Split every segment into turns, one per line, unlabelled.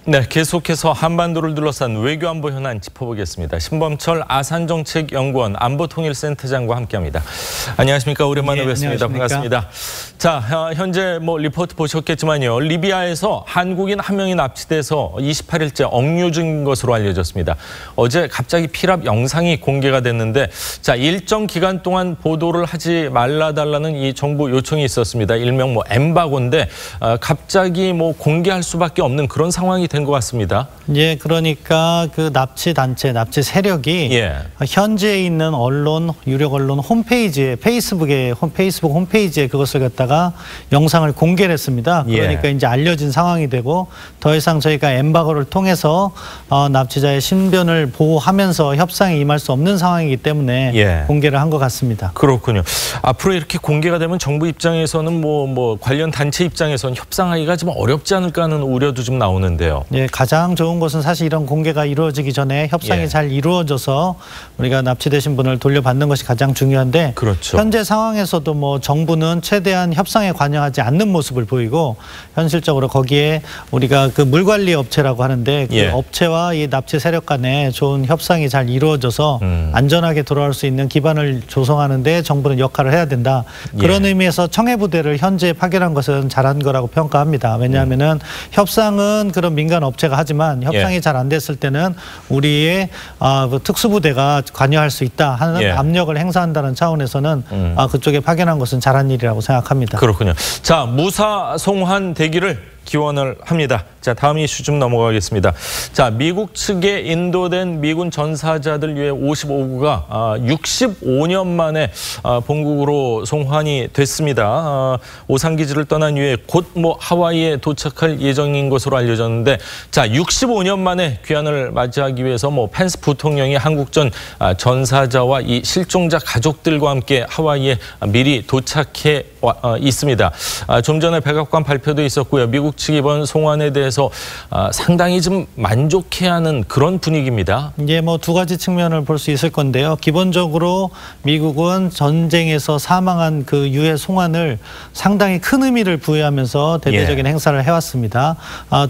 네, 계속해서 한반도를 둘러싼 외교안보 현안 짚어보겠습니다. 신범철 아산정책연구원 안보통일센터장과 함께합니다. 안녕하십니까? 오랜만에 뵙습니다. 반갑습니다. 자, 현재 리포트 보셨겠지만요. 리비아에서 한국인 한 명이 납치돼서 28일째 억류 중인 것으로 알려졌습니다. 어제 갑자기 피랍 영상이 공개가 됐는데, 자, 일정 기간 동안 보도를 하지 말라달라는 이 정부 요청이 있었습니다. 일명 엠바고인데 갑자기 공개할 수밖에 없는 그런 상황이 된 것 같습니다.
예, 그러니까 그 납치 단체, 납치 세력이 현지에 있는 언론, 유력 언론 홈페이지에 페이스북 홈페이지에 그것을 갖다가 영상을 공개를 했습니다. 그러니까 이제 알려진 상황이 되고 더 이상 저희가 엠바고를 통해서 납치자의 신변을 보호하면서 협상에 임할 수 없는 상황이기 때문에 공개를 한 것 같습니다.
그렇군요. 앞으로 이렇게 공개가 되면 정부 입장에서는 관련 단체 입장에서는 협상하기가 좀 어렵지 않을까 하는 우려도 좀 나오는데요.
예, 가장 좋은 것은 사실 이런 공개가 이루어지기 전에 협상이 잘 이루어져서 우리가 납치되신 분을 돌려받는 것이 가장 중요한데,
그렇죠.
현재 상황에서도 정부는 최대한 협상에 관여하지 않는 모습을 보이고, 현실적으로 거기에 우리가 그 물관리 업체라고 하는데 그 업체와 이 납치 세력 간에 좋은 협상이 잘 이루어져서 안전하게 돌아올 수 있는 기반을 조성하는 데 정부는 역할을 해야 된다. 그런 의미에서 청해부대를 현지에 파견한 것은 잘한 거라고 평가합니다. 왜냐하면은 협상은 그런 민간 업체가 하지만 협상이 잘 안 됐을 때는 우리의 특수부대가 관여할 수 있다 하는 압력을 행사한다는 차원에서는 그쪽에 파견한 것은 잘한 일이라고 생각합니다.
그렇군요. 자, 무사 송환 되기를 기원을 합니다. 자, 다음 이슈 좀 넘어가겠습니다. 자, 미국 측에 인도된 미군 전사자들 유해 55구가 65년 만에 본국으로 송환이 됐습니다. 오산기지를 떠난 이후에 곧 하와이에 도착할 예정인 것으로 알려졌는데, 자, 65년 만에 귀환을 맞이하기 위해서 펜스 부통령이 한국전 전사자와 이 실종자 가족들과 함께 하와이에 미리 도착해 있습니다. 좀 전에 백악관 발표도 있었고요. 미국 측 이번 송환에 대해서 상당히 좀 만족해하는 그런 분위기입니다.
예, 두 가지 측면을 볼 수 있을 건데요. 기본적으로 미국은 전쟁에서 사망한 그 유해 송환을 상당히 큰 의미를 부여하면서 대대적인 행사를 해왔습니다.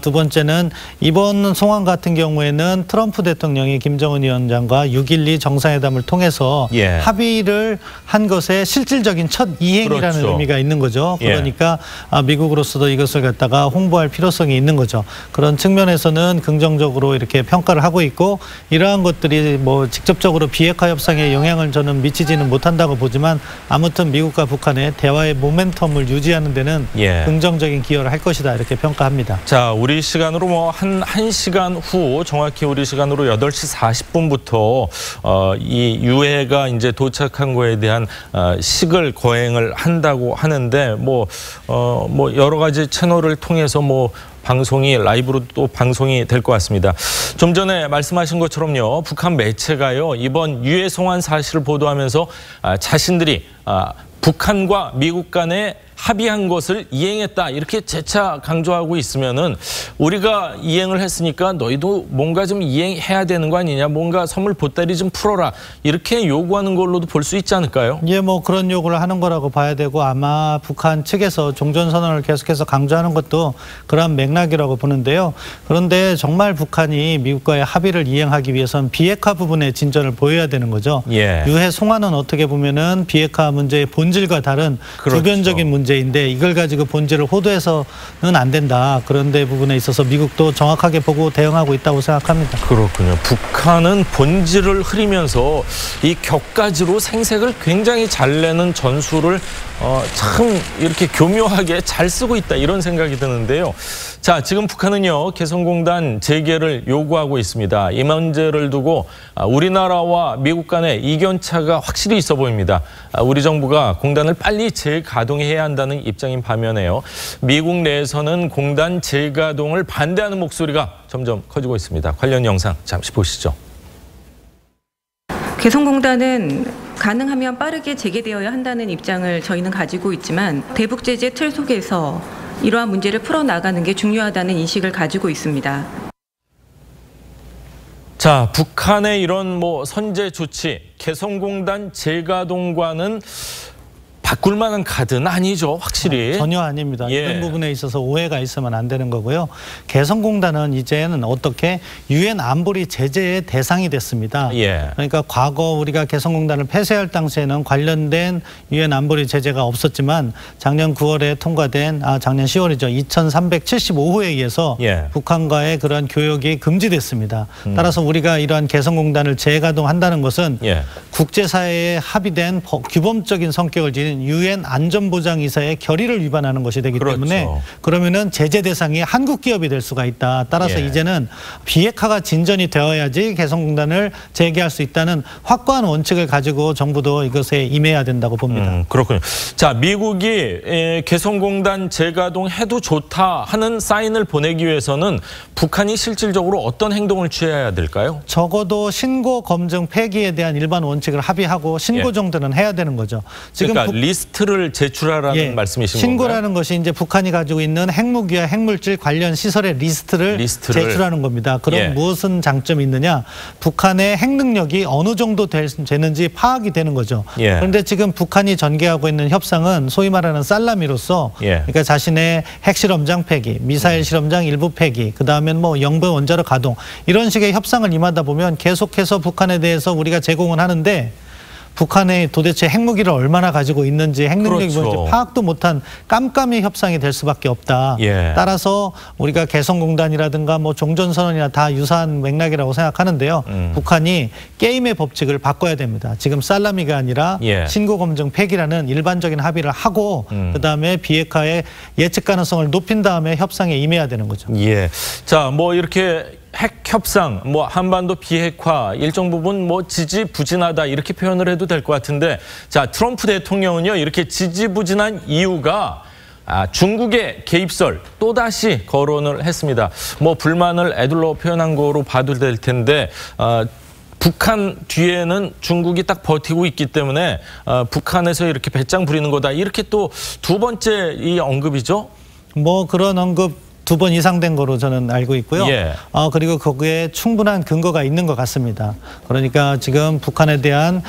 두 번째는 이번 송환 같은 경우에는 트럼프 대통령이 김정은 위원장과 6.12 정상회담을 통해서 합의를 한 것의 실질적인 첫 이행이라는 의미가 있는 거죠. 그러니까 미국으로서도 이것을 갖다가 홍보할 필요성이 있는 거죠. 그런 측면에서는 긍정적으로 이렇게 평가를 하고 있고, 이러한 것들이 직접적으로 비핵화 협상에 영향을 저는 미치지는 못한다고 보지만, 아무튼 미국과 북한의 대화의 모멘텀을 유지하는 데는 긍정적인 기여를 할 것이다, 이렇게 평가합니다.
자, 우리 시간으로 한 1시간 후, 정확히 우리 시간으로 8시 40분부터 이 유해가 이제 도착한 거에 대한 식을 거행을 한다고 하는데, 여러 가지 채널을 통해서 방송이 라이브로 또 방송이 될 것 같습니다. 좀 전에 말씀하신 것처럼요, 북한 매체가요, 이번 유해 송환 사실을 보도하면서 자신들이 북한과 미국 간에 합의한 것을 이행했다, 이렇게 재차 강조하고 있으면은 우리가 이행을 했으니까 너희도 뭔가 좀 이행해야 되는 거 아니냐, 뭔가 선물 보따리 좀 풀어라, 이렇게 요구하는 걸로도 볼 수 있지 않을까요?
예, 그런 요구를 하는 거라고 봐야 되고, 아마 북한 측에서 종전선언을 계속해서 강조하는 것도 그런 맥락이라고 보는데요. 그런데 정말 북한이 미국과의 합의를 이행하기 위해서는 비핵화 부분의 진전을 보여야 되는 거죠. 유해 송환은 어떻게 보면은 비핵화 문제의 본질과 다른 주변적인 문제인데, 이걸 가지고 본질을 호도해서는 안 된다. 그런데 부분에 있어서 미국도 정확하게 보고 대응하고 있다고 생각합니다.
그렇군요. 북한은 본질을 흐리면서 이 격가지로 생색을 굉장히 잘 내는 전술을 참 이렇게 교묘하게 잘 쓰고 있다, 이런 생각이 드는데요. 자, 지금 북한은요, 개성공단 재개를 요구하고 있습니다. 이 문제를 두고 우리나라와 미국 간의 이견차가 확실히 있어 보입니다. 우리 정부가 공단을 빨리 재가동해야 한다는 입장인 반면에요, 미국 내에서는 공단 재가동을 반대하는 목소리가 점점 커지고 있습니다. 관련 영상 잠시 보시죠.
개성공단은 가능하면 빠르게 재개되어야 한다는 입장을 저희는 가지고 있지만, 대북 제재 틀 속에서 이러한 문제를 풀어나가는 게 중요하다는 인식을 가지고 있습니다.
자, 북한의 이런 선제 조치, 개성공단 재가동과는 바꿀 만한 카드는 아니죠, 확실히.
전혀 아닙니다.
예.
이런 부분에 있어서 오해가 있으면 안 되는 거고요. 개성공단은 이제는 어떻게 유엔 안보리 제재의 대상이 됐습니다.
예.
그러니까 과거 우리가 개성공단을 폐쇄할 당시에는 관련된 유엔 안보리 제재가 없었지만 작년 9월에 통과된 작년 10월이죠. 2375호에 의해서
예.
북한과의 그러한 교역이 금지됐습니다. 따라서 우리가 이러한 개성공단을 재가동한다는 것은
예.
국제사회에 합의된 규범적인 성격을 지닌 유엔 안전보장이사의 결의를 위반하는 것이 되기
그렇죠.
때문에 그러면은 제재 대상이 한국 기업이 될 수가 있다. 따라서
예.
이제는 비핵화가 진전이 되어야지 개성공단을 재개할 수 있다는 확고한 원칙을 가지고 정부도 이것에 임해야 된다고 봅니다.
그렇군요. 자, 미국이 개성공단 재가동해도 좋다 하는 사인을 보내기 위해서는 북한이 실질적으로 어떤 행동을 취해야 될까요?
적어도 신고 검증 폐기에 대한 일반 원칙을 합의하고 신고
예.
정도는 해야 되는 거죠. 지금
그러니까 리스트를 제출하라는 말씀이신 건가요?
신고라는 것이 이제 북한이 가지고 있는 핵무기와 핵물질 관련 시설의 리스트를 제출하는 겁니다. 그럼
예.
무슨 장점이 있느냐? 북한의 핵 능력이 어느 정도 되는지 파악이 되는 거죠.
예.
그런데 지금 북한이 전개하고 있는 협상은 소위 말하는 살라미로서
예.
그러니까 자신의 핵실험장 폐기, 미사일 실험장 일부 폐기, 그다음에 뭐 영변 원자로 가동 이런 식의 협상을 임하다 보면 계속해서 북한에 대해서 우리가 제공을 하는데 북한이 도대체 핵무기를 얼마나 가지고 있는지 핵능력이
그렇죠.
뭔지 파악도 못한 깜깜이 협상이 될 수밖에 없다.
예.
따라서 우리가 개성공단이라든가 뭐 종전선언이나 다 유사한 맥락이라고 생각하는데요. 북한이 게임의 법칙을 바꿔야 됩니다. 지금 살라미가 아니라
예.
신고검증 폐기라는 일반적인 합의를 하고 그다음에 비핵화의 예측 가능성을 높인 다음에 협상에 임해야 되는 거죠.
예. 자, 뭐 이렇게 핵 협상, 뭐 한반도 비핵화 일정 부분 뭐 지지부진하다 이렇게 표현을 해도 될 것 같은데, 자, 트럼프 대통령은요 이렇게 지지부진한 이유가 중국의 개입설 또다시 거론을 했습니다. 뭐 불만을 애둘러 표현한 거로 봐도 될 텐데. 북한 뒤에는 중국이 딱 버티고 있기 때문에 북한에서 이렇게 배짱 부리는 거다. 이렇게 또 두 번째 이 언급이죠.
뭐 그런 언급 2번 이상 된 거로 저는 알고 있고요.
예.
그리고 거기에 충분한 근거가 있는 것 같습니다. 그러니까 지금 북한에 대한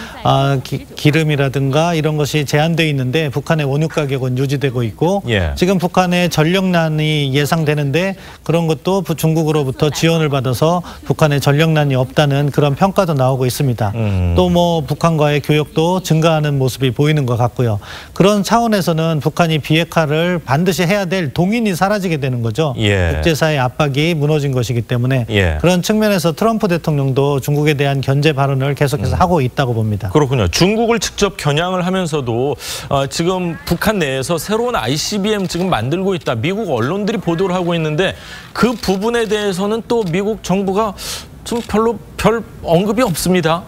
기름이라든가 이런 것이 제한되어 있는데 북한의 원유 가격은 유지되고 있고
예. 지금
지금 북한의 전력난이 예상되는데 그런 것도 중국으로부터 지원을 받아서 북한의 전력난이 없다는 그런 평가도 나오고 있습니다. 또 뭐 북한과의 교역도 증가하는 모습이 보이는 것 같고요. 그런 차원에서는 북한이 비핵화를 반드시 해야 될 동인이 사라지게 되는 거죠.
예.
국제사회의 압박이 무너진 것이기 때문에
예.
그런 측면에서 트럼프 대통령도 중국에 대한 견제 발언을 계속해서 하고 있다고 봅니다.
그렇군요. 중국을 직접 겨냥을 하면서도 지금 북한 내에서 새로운 ICBM 지금 만들고 있다. 미국 언론들이 보도를 하고 있는데 그 부분에 대해서는 또 미국 정부가 좀 별 언급이 없습니다.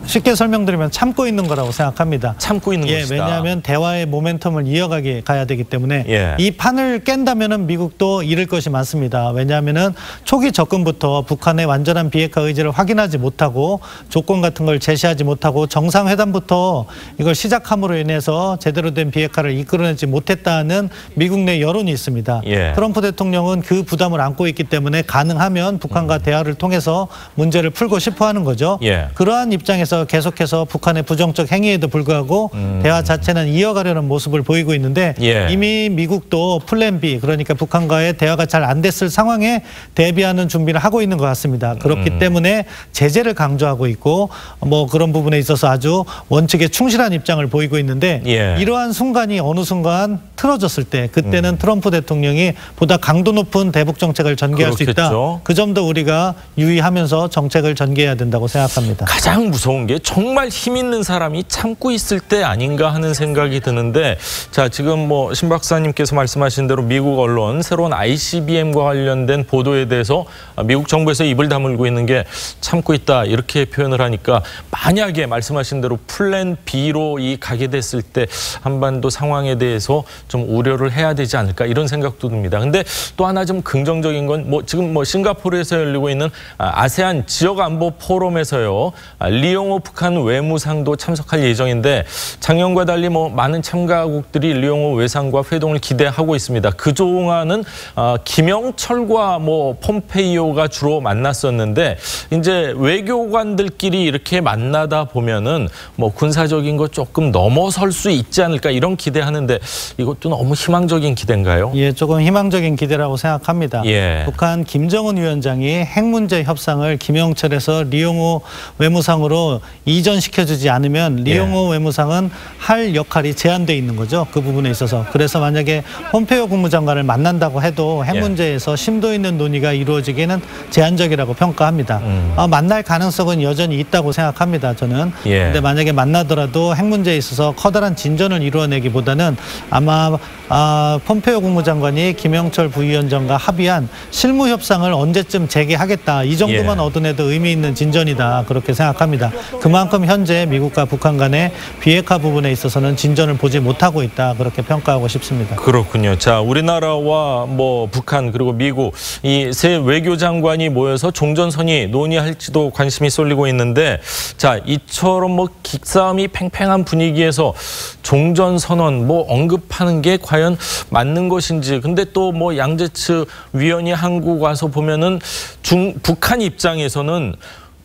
쉽게 설명드리면 참고 있는 거라고 생각합니다.
참고 있는 것이다.
왜냐하면 대화의 모멘텀을 이어가게 가야 되기 때문에
예.
이 판을 깬다면은 미국도 잃을 것이 많습니다. 왜냐하면은 초기 접근부터 북한의 완전한 비핵화 의지를 확인하지 못하고 조건 같은 걸 제시하지 못하고 정상회담부터 이걸 시작함으로 인해서 제대로 된 비핵화를 이끌어내지 못했다는 미국 내 여론이 있습니다.
예.
트럼프 대통령은 그 부담을 안고 있기 때문에 가능하면 북한과 대화를 통해서 문제를 풀고 싶어 하는 거죠.
예.
그러한 입장에서 계속해서 북한의 부정적 행위에도 불구하고 대화 자체는 이어가려는 모습을 보이고 있는데
예.
이미 미국도 플랜 B 그러니까 북한과의 대화가 잘 안 됐을 상황에 대비하는 준비를 하고 있는 것 같습니다. 그렇기 때문에 제재를 강조하고 있고 뭐 그런 부분에 있어서 아주 원칙에 충실한 입장을 보이고 있는데
예.
이러한 순간이 어느 순간 틀어졌을 때 그때는 트럼프 대통령이 보다 강도 높은 대북 정책을 전개할 수 있다.
그렇겠죠.
그 점도 우리가 유의하면서 정책을 전개해야 된다고 생각합니다.
가장 무서운 게 정말 힘 있는 사람이 참고 있을 때 아닌가 하는 생각이 드는데, 자, 지금 뭐 신 박사님께서 말씀하신 대로 미국 언론 새로운 ICBM과 관련된 보도에 대해서 미국 정부에서 입을 다물고 있는 게 참고 있다 이렇게 표현을 하니까 만약에 말씀하신 대로 플랜 B로 이 가게 됐을 때 한반도 상황에 대해서 좀 우려를 해야 되지 않을까 이런 생각도 듭니다. 근데 또 하나 좀 긍정적인 건 뭐 지금 뭐 싱가포르에서 열리고 있는 아세안 지역 안보 포럼에서요 리용호 북한 외무상도 참석할 예정인데 작년과 달리 뭐 많은 참가국들이 리용호 외상과 회동을 기대하고 있습니다. 그동안은 김영철과 뭐 폼페이오가 주로 만났었는데 이제 외교관들끼리 이렇게 만나다 보면은 뭐 군사적인 거 조금 넘어설 수 있지 않을까 이런 기대하는데 이것도 너무 희망적인 기대인가요?
예, 조금 희망적인 기대라고 생각합니다.
예.
북한 김정은 위원장이 핵 문제 협상을 김영철에서 리용호 외무상으로 이전시켜주지 않으면 리용호 외무상은 할 역할이 제한돼 있는 거죠. 그 부분에 있어서. 그래서 만약에 폼페이오 국무장관을 만난다고 해도 핵 문제에서 심도 있는 논의가 이루어지기는 제한적이라고 평가합니다. 만날 가능성은 여전히 있다고 생각합니다. 저는. 근데 만약에 만나더라도 핵 문제에 있어서 커다란 진전을 이루어내기보다는 아마 폼페이오 국무장관이 김영철 부위원장과 합의한 실무 협상을 언제쯤 재개하겠다. 이 정도만 얻어내도 의미 있는 진전이다. 그렇게 생각합니다. 그만큼 현재 미국과 북한 간의 비핵화 부분에 있어서는 진전을 보지 못하고 있다. 그렇게 평가하고 싶습니다.
그렇군요. 자, 우리나라와 뭐 북한 그리고 미국 이 세 외교장관이 모여서 종전선언 논의할지도 관심이 쏠리고 있는데 자, 이처럼 뭐 기싸움이 팽팽한 분위기에서 종전선언 뭐 언급하는 게 과연 맞는 것인지 근데 또 뭐 양재츠 위원이 한국 와서 보면은 북한 입장에서는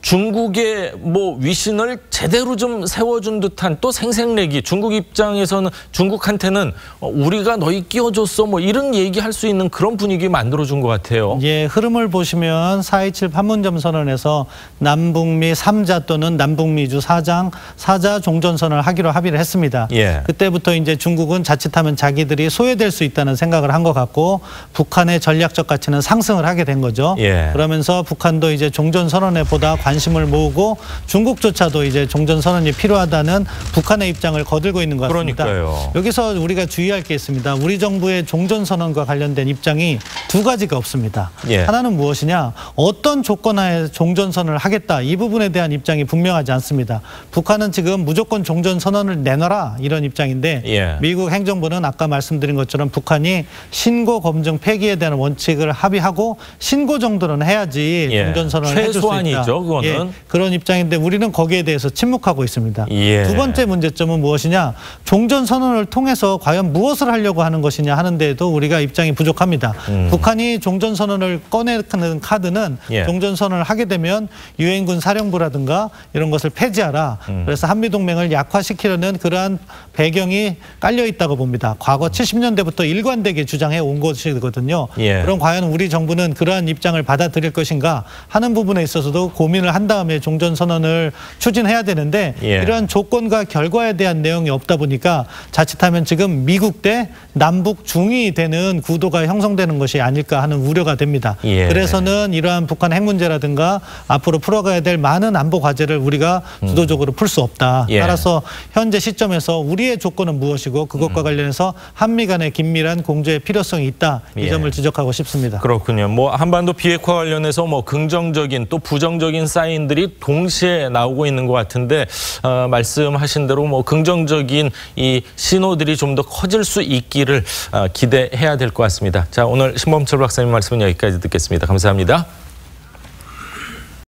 중국의 뭐 위신을 제대로 좀 세워준 듯한 또 생색내기 중국 입장에서는 중국한테는 우리가 너희 끼워줬어 뭐 이런 얘기할 수 있는 그런 분위기 만들어준 것 같아요.
예, 흐름을 보시면 4.27 판문점 선언에서 남북미 3자 또는 남북미주 4자 종전선언을 하기로 합의를 했습니다. 그때부터 이제 중국은 자칫하면 자기들이 소외될 수 있다는 생각을 한 것 같고 북한의 전략적 가치는 상승을 하게 된 거죠. 그러면서 북한도 이제 종전선언에 보다 관심을 모으고 중국조차도 이제 종전선언이 필요하다는 북한의 입장을 거들고 있는 것 같습니다.
그러니까요.
여기서 우리가 주의할 게 있습니다. 우리 정부의 종전선언과 관련된 입장이 두 가지가 없습니다. 하나는 무엇이냐? 어떤 조건하에 종전선언을 하겠다. 이 부분에 대한 입장이 분명하지 않습니다. 북한은 지금 무조건 종전선언을 내놔라 이런 입장인데 미국 행정부는 아까 말씀드린 것처럼 북한이 신고 검증 폐기에 대한 원칙을 합의하고 신고 정도는 해야지 종전선언을 해줄 수 있다.
최소한이죠. 그거는.
그런 입장인데 우리는 거기에 대해서 침묵하고 있습니다. 두 번째 문제점은 무엇이냐? 종전선언을 통해서 과연 무엇을 하려고 하는 것이냐 하는 데에도 우리가 입장이 부족합니다. 북한이 종전선언을 꺼내는 카드는 종전선언을 하게 되면 유엔군 사령부라든가 이런 것을 폐지하라. 그래서 한미동맹을 약화시키려는 그러한 배경이 깔려 있다고 봅니다. 과거 70년대부터 일관되게 주장해 온 것이거든요. 그럼 과연 우리 정부는 그러한 입장을 받아들일 것인가 하는 부분에 있어서도 고민을 한 다음에 종전선언을 추진해야 되는데 이러한 조건과 결과에 대한 내용이 없다 보니까 자칫하면 지금 미국 대 남북 중이 되는 구도가 형성되는 것이 아닐까 하는 우려가 됩니다. 그래서는 이러한 북한 핵 문제라든가 앞으로 풀어가야 될 많은 안보 과제를 우리가 주도적으로 풀 수 없다. 따라서 현재 시점에서 우리의 조건은 무엇이고 그것과 관련해서 한미 간의 긴밀한 공조의 필요성이 있다. 이 점을 지적하고 싶습니다.
그렇군요. 뭐 한반도 비핵화 관련해서 뭐 긍정적인 또 부정적인 사인들이 동시에 나오고 있는 것 같은데 말씀하신 대로 뭐 긍정적인 이 신호들이 좀 더 커질 수 있기를 기대해야 될 것 같습니다. 자, 오늘 신범철 박사님 말씀은 여기까지 듣겠습니다. 감사합니다.